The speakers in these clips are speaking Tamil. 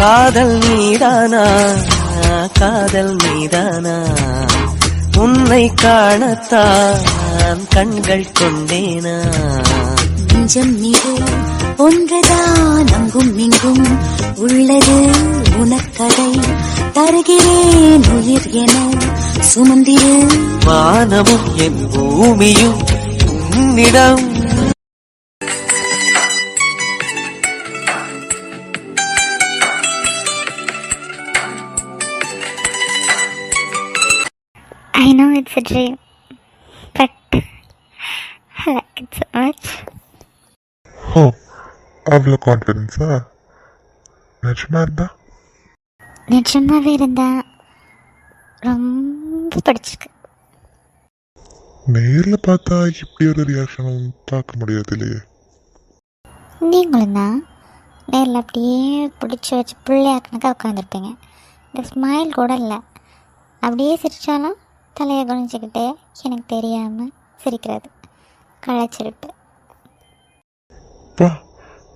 காதல் நீதானா, காதல் நீதானா, உன்னை காணத்தான் கண்கள் கொண்டேனா. நெஞ்சம் நீரு ஒன்றுதான் அங்கும் இங்கும் உள்ளது உனக்கதை தருகிறேன் உயிர் என சுமந்திரு. வானமும் என் பூமியும் உன்னிடம். I know it's a dream, but I like it so much. Oh, அவ்வளோ கான்ஃபிடென்ஸா? நிஜமா இருந்தா? நிஜமாவே இருந்தா ரொம்ப பிடிச்சிருக்கு. நேரில் பார்த்தா இப்படி ஒரு ரியாக்ஷனும் பார்க்க முடியாது இல்லையே. நீங்களும் தான் நேரில் அப்படியே பிடிச்சி வச்சு பிள்ளையாக்கணுக்கா உட்காந்துருப்பீங்க. இந்த ஸ்மைல் கூட இல்லை, அப்படியே சிரித்தாலும் தலையை குனிஞ்சிக்கிட்டே எனக்கு தெரியாமல் சிரிக்கிறது களைச்சிருப்பு. பா,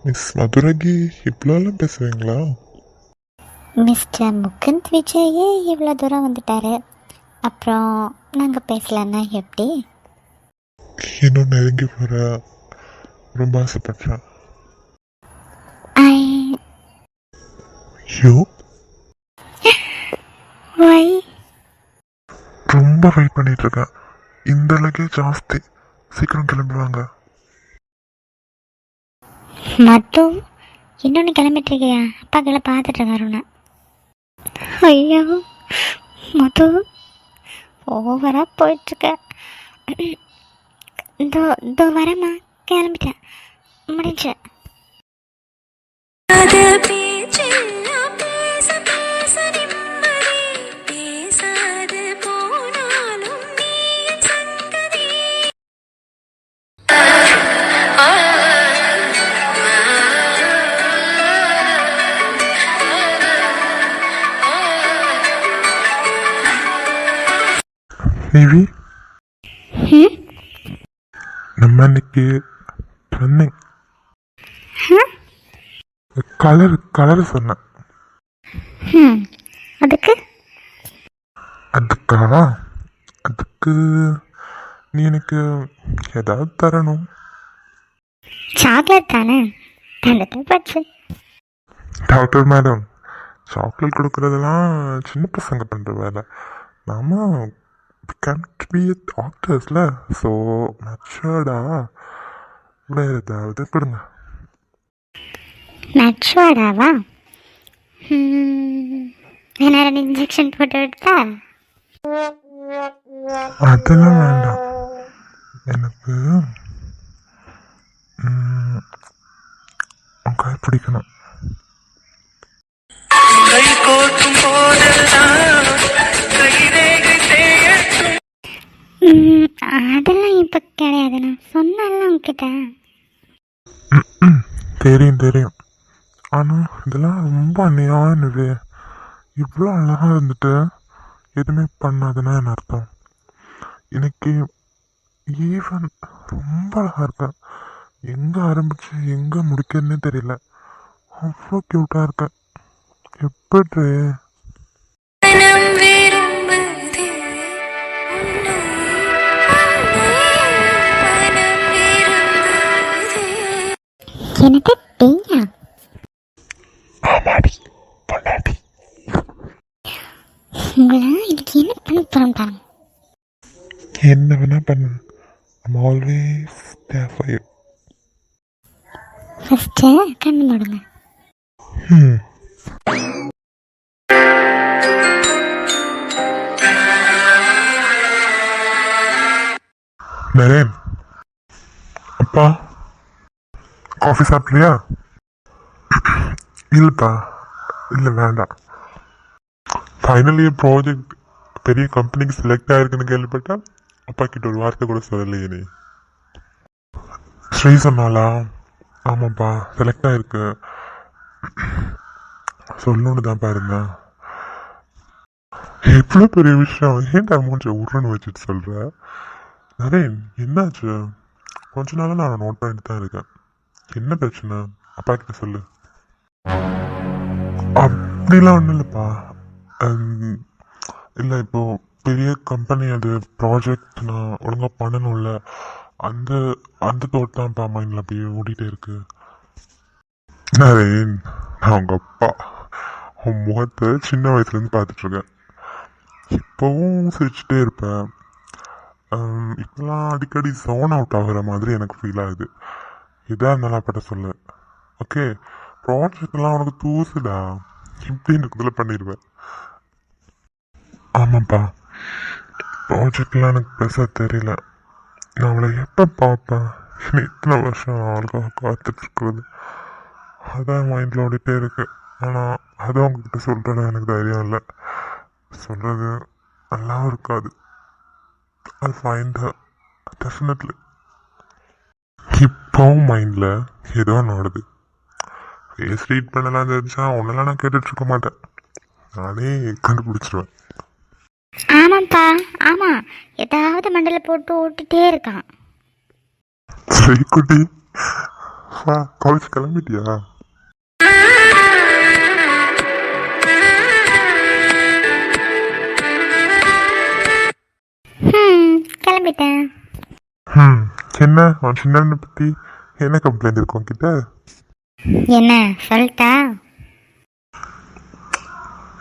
மிஸ் மதுரகி இவ்வளோலாம் பேசுவீங்களா? மிஸ்டர் முகுந்த் விஜயே இவ்வளோ தூரம் வந்துட்டாரு, அப்புறம் நாங்கள் பேசலன்னா எப்படி? இன்னும் நெருங்கி போகிற ரொம்ப ஆசைப்படுறேன். ஐயோ, Why? ரொம்ப வெயிட் பண்ணிட்டு இருக்கேன். இந்த லக்கேஜ் ஜாஸ்தி, சீக்கிரம் கிளம்புவாங்க. மட்டும் இன்னொன்று கிளம்பிட்டுருக்கியா? அப்பா கீழே பார்த்துட்ருக்காரு உன்னை. ஐயோ மது, ஓவராக போயிட்டுருக்க. இதோ வரேம்மா, கிளம்பிட்டேன், முடிஞ்சு. நிவி, நம்ம இன்னைக்கு ரன்னிங் கலர் சொன்னேன். அதுக்கு அதுக்கு நீ எனக்கு ஏதாவது தரணும். சாக்லேட் தானே, தந்துட்டு. டாக்டர் மேடம், சாக்லேட் கொடுக்குறதெல்லாம் சின்ன பசங்க பண்ணுற வேலை. நாம can't be doctors, so matured-ஆ வேறு ஏதாவது கொடுங்க. மச்சுவாடாவா? என்ன இன்ஜெக்ஷன் போட்டு விட்டா? அதெல்லாம் வேண்டாம். எனக்கு கை பிடிக்கணும். கை கோர்க்கும் போதெல்லாம் கைரேகை செய்யட்டும். அதெல்லாம் இப்போ கிடையாது, நான் சொன்னேன்ல உங்ககிட்ட. தெரியும். ஆனால் இதெல்லாம் ரொம்ப அநியாயம்னுது. இவ்வளோ அழகாக இருந்துட்டு எதுவுமே பண்ணாதுன்னா என்ன அர்த்தம்? எனக்கு ஈவன் ரொம்ப அழகாக இருக்கேன். எங்கே ஆரம்பித்து எங்கே முடிக்கிறதுனே தெரியல. அவ்வளோ க்யூட்டாக இருக்கேன். எப்படி? எனக்கு தெரியா? ஆமாடி பொண்டாட்டி. உங்களை இதுக்கு என்ன பண்ண போகிறோம்? என்ன வேணா பண்ணு. I'm always there for you. First கண்ணு மூடுங்க. நரேன், அப்பா காஃபி சாப்பிட்றியா? இல்லைப்பா, இல்லை வேண்டாம். ஃபைனல் இயர் ப்ராஜெக்ட் பெரிய கம்பெனிக்கு செலக்ட் ஆகிருக்குன்னு கேள்விப்பட்டேன். அப்பா கிட்ட ஒரு வார்த்தை கூட சொல்லலையே நீ. ஸ்ரீ சொன்னாலா? ஆமாப்பா, செலக்ட் ஆகிருக்கு, சொல்லணுன்னு தான் பாருங்க. எவ்வளோ பெரிய விஷயம், ஏன்டா மூஞ்ச உருன்னு வச்சுட்டு சொல்கிற? நரேன், என்னாச்சு? கொஞ்ச நாளாக நான் நோட் பண்ணிட்டு தான் இருக்கேன். என்ன பிரச்சனை? அப்பா கிட்ட சொல்லு. அப்படிலாம் ஒன்றும் இல்லைப்பா. இல்லை இப்போ பெரிய கம்பெனி அது ப்ராஜெக்ட் நான் ஒழுங்காக பண்ணணும்ல, அந்த அந்த தோட் தான்ப்பா மைண்டில் அப்படியே ஓடிட்டே இருக்கு. நரேன், நான் உங்கள் அப்பா. உன் முகத்தை சின்ன வயசுலேருந்து பார்த்துட்ருக்கேன். இப்போவும் சிரிச்சுட்டே இருப்பேன். இப்போலாம் அடிக்கடி சோன் அவுட் ஆகுற மாதிரி எனக்கு ஃபீல் ஆகுது. இதாக இருந்தாலும் அப்பட்ட சொல்லு. ஓகே, ப்ராஜெக்ட்லாம் உனக்கு தூசுடா, இப்படின்னு இருக்குதுல பண்ணிடுவேன். ஆமாப்பா, ப்ராஜெக்ட்லாம் எனக்கு பெருசாக தெரியல. நான் அவளை எப்போ பார்ப்பேன், இன்னும் இத்தனை வருஷம் அவளுக்காக காத்துட்ருக்குறது, அதான் மைண்டில் ஓடிட்டே இருக்கு. ஆனால் அதான் உங்ககிட்ட சொல்கிறது எனக்கு தைரியம் இல்லை. சொல்கிறது நல்லாவும் இருக்காது. I find her definitely. இப்போவும் மைண்டில் ஏதோ நாடுது. ஃபேஸ் ரீட் பண்ணலாம் தெரிஞ்சா ஒன்றெல்லாம் நான் கேட்டுட்ருக்க மாட்டேன், நானே கண்டுபிடிச்சிருவேன். ஆமாப்பா, ஆமாம், ஏதாவது மண்டல போட்டு ஓட்டிகிட்டே இருக்கான். சரி குட்டி, வா காலேஜ் கிளம்பிட்டியா? கிளம்பிட்டேன். என்ன உன் சின்ன பற்றி என்ன கம்ப்ளைண்ட் இருக்கும் கிட்ட? என்ன சொல்லிட்டா?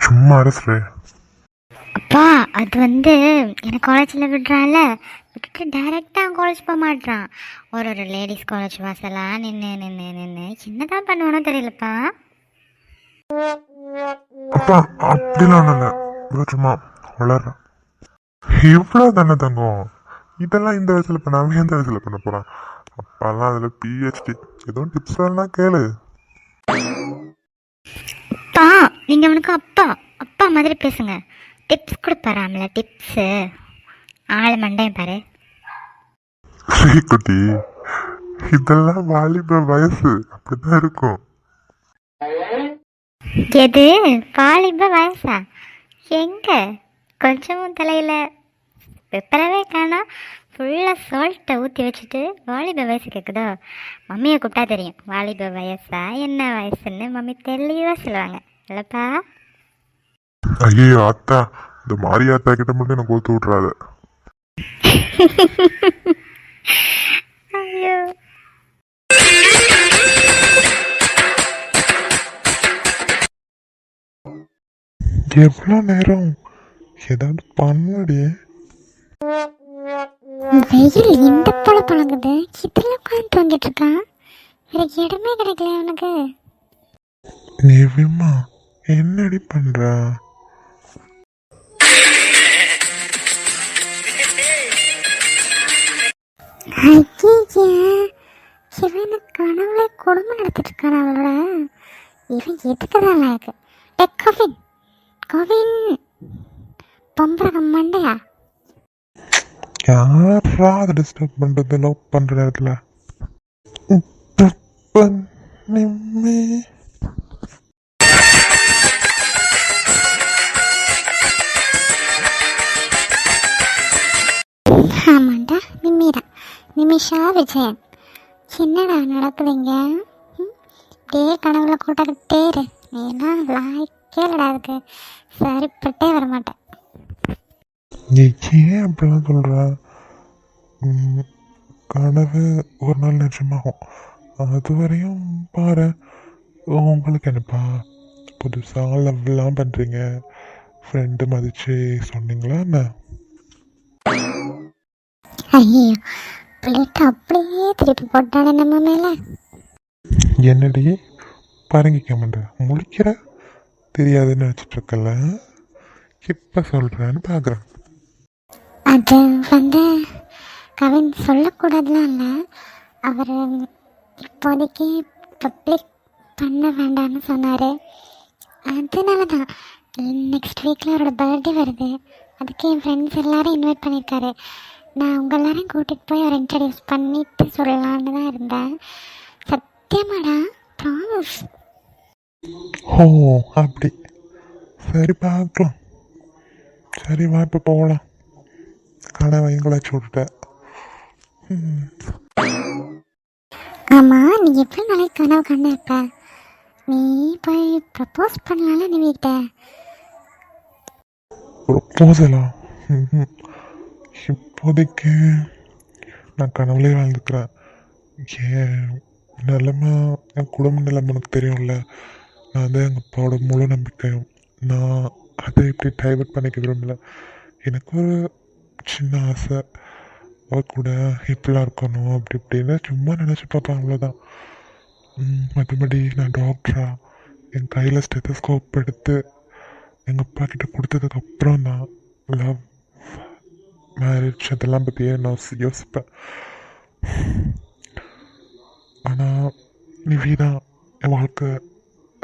சும்மா அரசு. அப்பா, அது வந்து எனக்கு காலேஜில் விடுறான்ல, விட்டுட்டு டைரெக்டாக காலேஜ் போக மாட்டான். ஒரு லேடிஸ் காலேஜ் வாசலாக நின்று நின்று நின்று என்னதான் பண்ணுவானோ தெரியலப்பா. அப்பா அப்படிலாம் ஒன்றும் இல்லை, இவ்வளோ சும்மா வளர்றான். இவ்வளோ தானே தங்கம், இதெல்லாம் இந்த வயசில் பண்ணாமல் எந்த வயசில் பண்ண போகிறான்? அப்பாலாம் அதில் பிஹெச்டி. எதுவும் டிப்ஸ் வேணா கேளு. அப்பா, நீங்கள் அவனுக்கு அப்பா அப்பா மாதிரி பேசுங்க. டிப்ஸ் கொடுப்பாராம்ல, டிப்ஸு. ஆள் மண்டையும் பாரு. சரி குட்டி, இதெல்லாம் வாலிப வயசு, அப்படிதான் இருக்கும். எது வாலிப வயசா? எங்க கொஞ்சமும் தலையில் பெப்பரவே காணோம். ஃபுல்லாக சால்ட்டை ஊற்றி வச்சுட்டு வாலிப வயசு கேட்குதோ? மம்மியை கூப்பிட்டா தெரியும் வாலிப வயசா என்ன வயசுன்னு. மம்மி தெளிவாக சொல்லுவாங்க இல்லைப்பா? ஐயோ அத்தா, இந்த மாரியாத்தா கிட்ட மட்டும் எனக்கு கோத்து விட்றாத. ஐயோ, எவ்வளோ நேரம் ஏதாவது பண்ணடியே. வெயில் இந்த போல பழகுது, இதில் உட்காந்து தூங்கிட்டு இருக்கான். வேற இடமே கிடைக்கல அவனுக்கு. நிவிமா என்னடி பண்றா? ஐயா, இவன் கனவுல குடும்பம் நடத்திட்டு இருக்கான் அவளோட. இவன் எதுக்குதான் லாயக்கு? கவின் கவின் பொம்பளை மண்டையா? யாரா அதை டிஸ்டர்ப் பண்றது லவ் பண்ற நேரத்துல? ஆமாண்டா, நிம்மிதான், நிமிஷா விஜயன். என்னடா நடக்குதுங்க? அப்படியே கனவுல கூட்டக்கிட்டே இரு. நீலாம் லாய்க்கே இல்லடா, அதுக்கு சரிப்பட்டே வரமாட்டேன். ஏன் அப்படிலாம் சொல்ற? கனவு ஒரு நாள் நிஜமாகும், அது வரையும் பாரு. உங்களுக்கு என்னப்பா புதுசாக லவ்லாம் பண்ணுறீங்க? ஃப்ரெண்டு மதிச்சு சொன்னீங்களா என்ன? ஐயோ, பிள்ளைட்டு அப்படியே திருப்பி போட்டானே நம்ம மேலே. என்னடி பரங்கிக்க மாட்டேன், முழிக்கிற தெரியாதுன்னு வச்சுட்ருக்கல, இப்போ சொல்கிறேன்னு பார்க்குறேன். அது வந்து கவின் சொல்லக்கூடாதுலாம் இல்லை, அவர் இப்போதைக்கு பப்ளிக் பண்ண வேண்டாம்னு சொன்னார். அதனால தான் நெக்ஸ்ட் வீக்கில் அவரோட பர்த்டே வருது, அதுக்கு என் ஃப்ரெண்ட்ஸ் எல்லோரும் இன்வைட் பண்ணியிருக்காரு. நான் உங்கள் எல்லோரையும் கூட்டிகிட்டு போய் அவர் இன்ட்ரடியூஸ் பண்ணிட்டு சொல்லலான்னு தான் இருந்தேன். சத்தியமாடா, ப்ராமிஸ். ஓ அப்படி, சரி பார்க்கலாம். சரி வா, இப்போ போகலாம். கனவை எங்களாச்சும் விட்டுட்டேன். ஆமாம், நீ எவ்வளோ நாளைக்கு கனவு கண்ண இருப்ப? நீ போய் ப்ரப்போஸ் பண்ணலாம்ல நிவிக்கிட்ட. ப்ரொப்போசலா? இப்போதைக்கு நான் கனவுலேயே வாழ்ந்துக்கிறேன். என் நிலமை, என் குடும்ப நிலைமை எனக்கு தெரியும்ல. நான் வந்து எங்கள் அப்பாவோட முழு நம்பிக்கையும். நான் அதை இப்படி டைவர்ட் பண்ணிக்க விரும்பல. எனக்கு ஒரு சின்ன ஆசை, அவ கூட இப்படிலாம் இருக்கணும் அப்படி இப்படின்னு சும்மா நினச்சி பார்ப்பேன், அவ்வளோதான். மற்றபடி நான் டாக்டரா என் கையில் ஸ்டெத்தஸ்கோப் எடுத்து எங்கள் அப்பா கிட்ட கொடுத்ததுக்கப்புறம் தான் லவ், மேரேஜ் அதெல்லாம் பற்றியே நான் யோசிப்பேன். ஆனால் நிவி தான் என் வாழ்க்கை.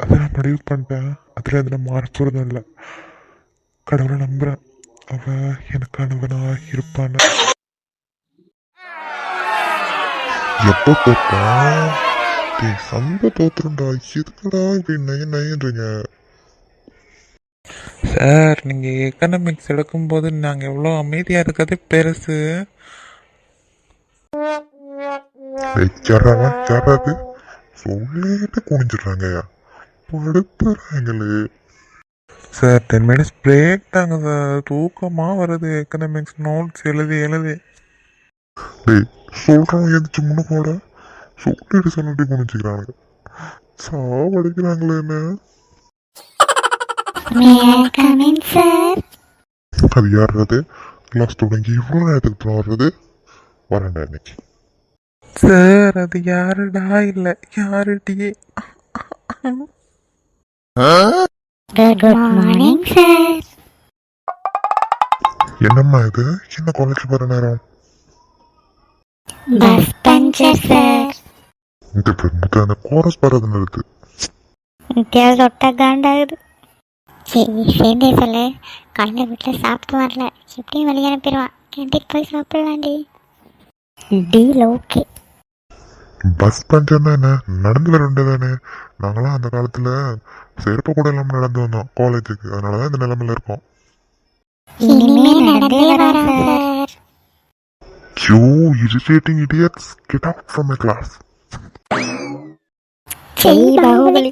அதை நான் முடிவு பண்ணிட்டேன். அதில் எது நான் மாற போகிறதும் இல்லை. கடவுளை நம்புகிறேன், அவள் எனக்கானவனாக இருப்பான்னு. எப்போ போட்டா சந்த தோத்துருண்டா, எதுக்குடா இப்படி நயன்றீங்க? சார், நீங்கள் எக்கனாமிக்ஸ் எடுக்கும்போது நாங்கள் எவ்வளோ அமைதியாக இருக்கிறது பெருசு. யாராவது சொல்லிட்டு குனிஞ்சிடுறாங்க, படுத்துறாங்களே. சார் 10 minutes பிரேக் தாங்க சார், தூக்கமாக வருது. எக்கனாமிக்ஸ் நோட்ஸ் எழுதி எழுதி. டேய், சொல்கிறவங்க எதிர்த்து முன்னோட சொல்லிட்டு சொல்லிட்டு குனிஞ்சிக்கிறாங்க, சாவடிக்கிறாங்களே என்ன. May I come in, sir? அது யாராவது கிளாஸ் தொடங்கி இவ்வளோ நேரத்துக்கு அப்புறம் வர்றது? வரேன்டா இன்னைக்கு. சார், அது யாருடா இல்லை யாருடி? Good morning, sir. என்னம்மா இது, என்ன காலேஜ் வர நேரம்? Bus puncture, sir. இந்த பெண்முத்த அந்த கோரஸ் வர்றது நிறுத்து. வித்தியாசம் தொட்டா காண்டாகுது. சரி, சேர்ந்தே சொல்லு. குழந்தை வீட்டில் சாப்பிட்டு வரல, எப்படியும் வெளியே அனுப்பிடுவான். கேண்டீன் போய் சாப்பிடலாண்டி. Deal okay. பஸ் பஞ்சர்னா என்ன, நடந்து வர வேண்டியதானே? நாங்களாம் அந்த காலத்தில் செருப்பு கூட இல்லாமல் நடந்து வந்தோம் காலேஜுக்கு, அதனால தான் இந்த நிலைமையில இருக்கோம். இனிமே நடந்தே வரோம், sir. You irritating idiots, get out from my class. Jai Baahubali.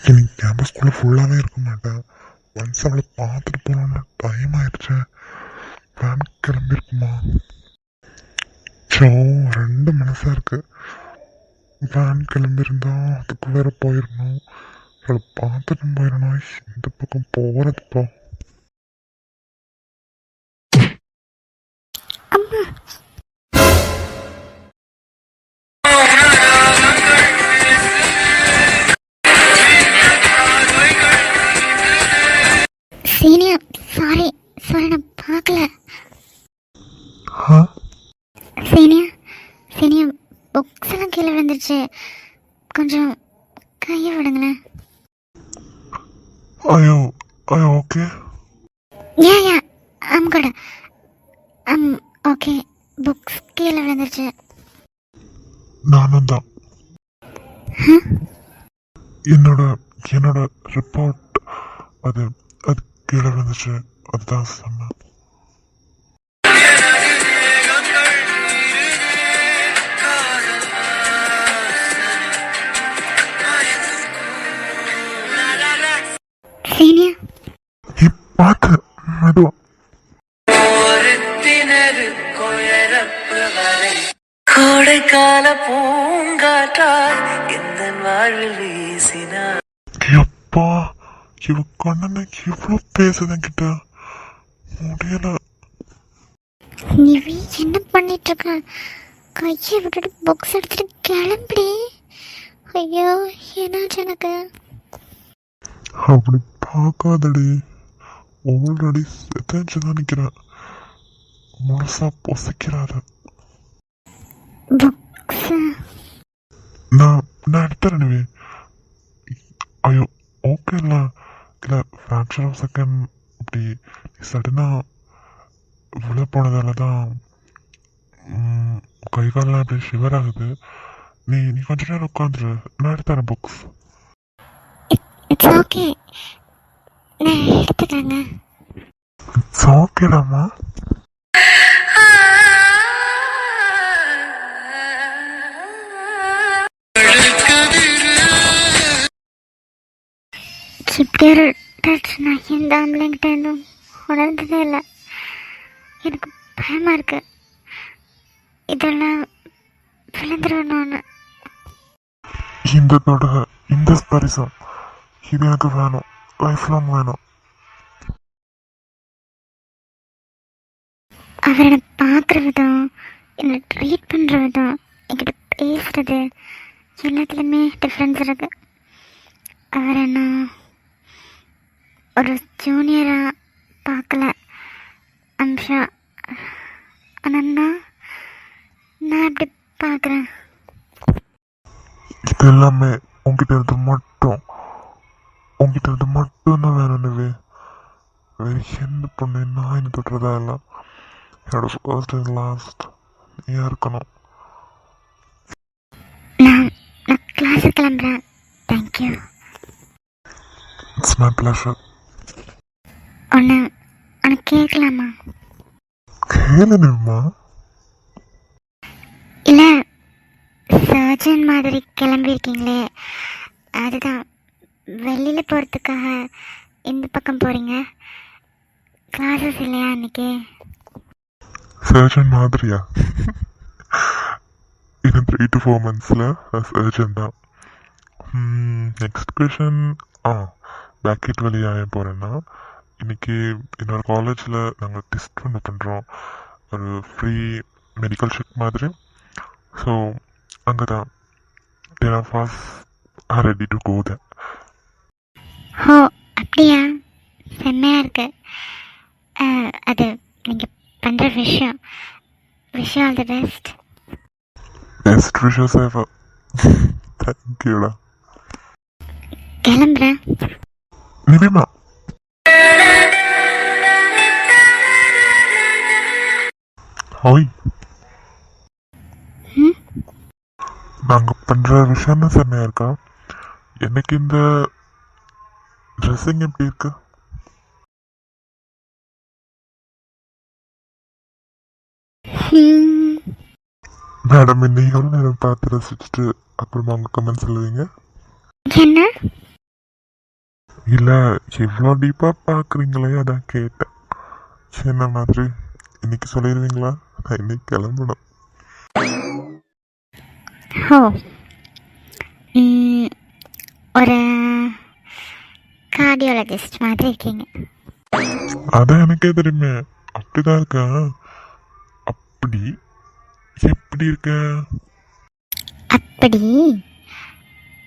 இனி கேம்பஸ்குள்ளே ஃபுல்லாகவே இருக்க மாட்டேன். ஒன்ஸ் அவளை பார்த்துட்டு போகணுன்னு டைம் ஆயிடுச்சு. வேன் கிளம்பிருக்குமா? சோ, 2 மனசாக இருக்கு. வேன் கிளம்பியிருந்தா அதுக்கு வேற போயிடணும், அவளை பார்த்துட்டும் போயிடணும். இந்த பக்கம் போகிறதுப்பா. சீனியர், சாரி நான் பார்க்கல. சீனியர் புக்ஸ் எல்லாம் கீழே விழுந்துருச்சு, கொஞ்சம் கையை விடுங்களேன். ஐயோ okay. Yeah I'm good. Okay, books கீழே விழுந்துருச்சு. நானும் தான். என்னோட ரிப்போர்ட் அது கீழே விழுந்துச்சு, அதுதான் சொன்னேன். சீனியர், பார்த்து மெதுவா. கோடைக்கால பூங்காற்றாய் எந்த வாழ்வில் வீசினார். எப்பா, இவ கண்ணனை இவ்வளோ பேசுதன் கிட்ட முடியல. நிவி என்ன பண்ணிட்டு இருக்க? கையை விட்டுட்டு புக்ஸ் எடுத்துட்டு கிளம்பி. ஐயோ, என்னாச்சு எனக்கு? அப்படி பார்க்காதடி, ஆல்ரெடி செத்தஞ்சு தான் நிற்கிறேன். முழுசா பொசிக்கிறாரு. புக்ஸ் நான் எடுத்துறேன். ஐயோ ஓகே இல்லை இல்லை, ஃப்ராக்சர் ஆஃப் செகண்ட் இப்படி சடனாக விழ போனதால தான் கை காலெலாம் இப்படி ஷிவர் ஆகுது. நீ கொஞ்ச நேரம் உட்காந்துரு, நான் எடுத்துறேன் புக்ஸ். இட்ஸ் ஓகே, நான் எடுத்துக்கிறேங்க. இட்ஸ் ஓகேடாமா. இப்படி ஒரு டச் நான் எந்த ஆம்பளைங்கிட்ட இருந்தும் உணர்ந்ததே இல்லை. எனக்கு பயமாக இருக்கு. இதெல்லாம் விழுந்துருவேணும்னு. இந்த தொடுக, இந்த ஸ்பரிசம், இது எனக்கு வேணும், லைஃப் லாங் வேணும். அவர் என்னை பார்க்குற விதம், என்னை ட்ரீட் பண்ணுற விதம், என்கிட்ட பேசுகிறது எல்லாத்துலேயுமே டிஃப்ரென்ஸ் இருக்கு. அவர் என்ன ஒரு ஜூனியராக பார்க்கல அம்ஷா. ஆனால் நான் எப்படி பார்க்குறேன். இது எல்லாமே உங்ககிட்ட இருந்து மட்டும்தான் வேணும். வேறு எந்த பொண்ணு நான் என்ன தொட்டுறதா இல்லை. என்னோட ஃபர்ஸ்ட் அண்ட் லாஸ்ட் நீயா இருக்கணும். நான் கிளாஸுக்கு கிளம்புறேன். தேங்க்யூ. It's my pleasure. ஒன்று கேட்கலாமா? கேளுமா. இல்லை, சர்ஜன் மாதிரி கிளம்பியிருக்கீங்களே, அதுதான் வெளியில் போகிறதுக்காக இந்த பக்கம் போகிறீங்க. கிளாஸஸ் இல்லையா அன்றைக்கி? சர்ஜன் மாதிரியா? இன்னும் 3 to 4 monthஸில் சர்ஜன் தான். Next question. பேக்கெட் வழியாக ஏன் போகிறேன்னா, இன்றைக்கி என்னோடய காலேஜில் நாங்கள் டெஸ்ட் ஒன்று பண்ணுறோம், ஒரு ஃப்ரீ மெடிக்கல் செக் மாதிரி. ஸோ அங்கே தான் are ready to go there. ஓ அப்படியா? செம்மையாக இருக்கு. அது நீங்கள் பண்ணுற விஷயம் all the best. Best wishes ever. தேங்க்யூடா. கிளம்புறேன். நிவிமா. ஹாய். நாங்கள் பண்ணுற விஷயம் தான் செம்மையாக இருக்கா? எனக்கு இந்த ட்ரெஸ்ஸிங் எப்படி இருக்கு? மேடம் இன்னும் எவ்வளோ நேரம் பார்த்து ரசிச்சுட்டு அப்புறமா அவங்க கமெண்ட் சொல்லுவீங்க? என்ன? இல்லை, எவ்வளோ டீப்பாக பார்க்குறீங்களே அதான் கேட்டேன். என்ன மாதிரி இன்னைக்கு சொல்லிடுவீங்களா? நான் இன்னைக்கு கிளம்பணும். ஓ ஒரு கார்டியாலஜிஸ்ட் மாதிரி இருக்கீங்க. அதான் எனக்கே தெரியுமே, அப்படிதான் இருக்கேன். அப்படி எப்படி இருக்கேன்?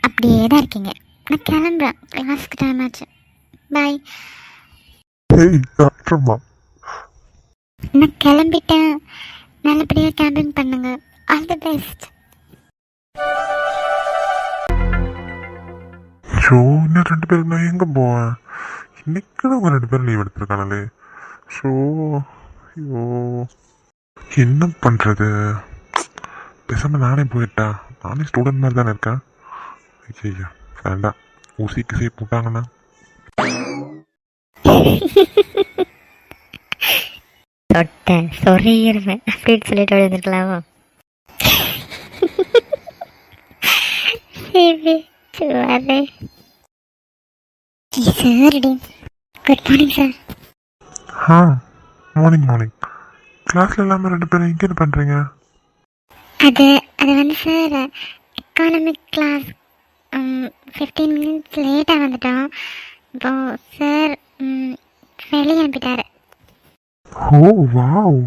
அப்படியே தான் இருக்கீங்க. நான் கிளம்புறேன், கிளாஸ்க்கு டைம் ஆச்சு. பாய். ஹேய் டாக்டர்மா. நான் கிளம்பிட்டேன். நல்லபடியாக கேம்பிங் பண்ணுங்க. All the best. ஷோ இன்னும் 2 பேருக்கு நான் எங்கே போவேன்? இன்னைக்கு தான் அவங்க 2 பேரும் லீவ் எடுத்துருக்கானே. ஷோ ஐயோ என்ன பண்ணுறது? பேசாமல் நானே போயிட்டா. நானே ஸ்டூடெண்ட் மாதிரி தானே இருக்கேன். ஐயா வேண்டாம், ஊசிக்கு சீ போட்டாங்கண்ணா. தொட்டேன் சொறியிருவேன் அப்படின்னு சொல்லிட்டு வந்துருக்கலாமா? Sir good morning sir. Morning. கிளாஸில் இல்லாமல் 2 பேரும் இங்கே என்ன பண்ணுறீங்க? அது வந்து சார் எக்கானமிக் கிளாஸ் 15 minutes லேட்டாக வந்துட்டோம். இப்போ சார் வெளியே அனுப்பிட்டாரு. ஓ வாவ்.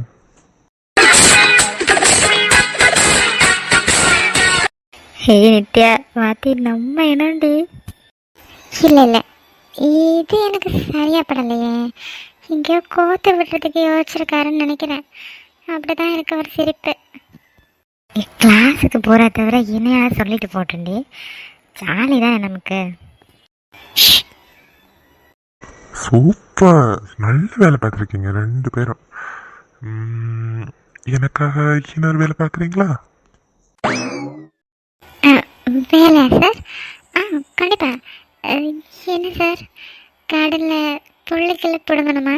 ஹே நித்யா, வாத்தி நம்ம என்னடி? இல்லை இது எனக்கு சரியா படலையே. எங்கேயோ கோத்து விடுறதுக்கு யோசிச்சிருக்காருன்னு நினைக்கிறேன். அப்படிதான் இருக்கு ஒரு சிரிப்பு. கிளாஸுக்கு போகிறத தவிர இணையாக சொல்லிட்டு போட்டுண்டி, ஜாலி தான் நமக்கு. சூப்பர், நல்ல வேலை பார்த்துருக்கீங்க 2 பேரும். எனக்காக இன்னொரு வேலை பார்க்குறீங்களா? வேலையா சார்? கண்டிப்பாக. என்ன சார், கடலில் புள்ளிக்கெல்லாம் பிடுங்கணுமா?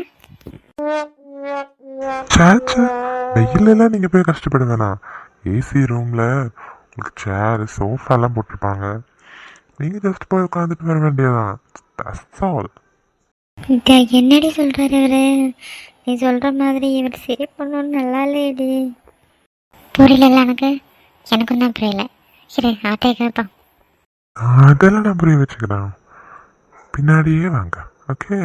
அதுலலாம் நீங்கள் போய் கஷ்டப்பட வேணாம். ஏசி ரூமில் உங்களுக்கு சேரு சோஃபாலாம் போட்டிருப்பாங்க. நீங்கள் ஜஸ்ட் போய் உட்காந்துட்டு வர வேண்டியதான். That's all. என்னடி சொல்கிறாரு இவர்? நீ சொல்கிற மாதிரி இவர் சரி பண்ணணும்னு நல்லா இல்லையடி. புரியல எனக்கும் தான் புரியல. சரி ஆட்டை கேட்பான். அதெல்லாம் நான் புரிய வச்சுக்கிறேன். பின்னாடியே வாங்க, ஓகே?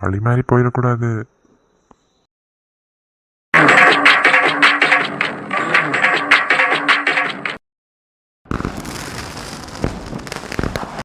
வழி மாதிரி போயிடக்கூடாது.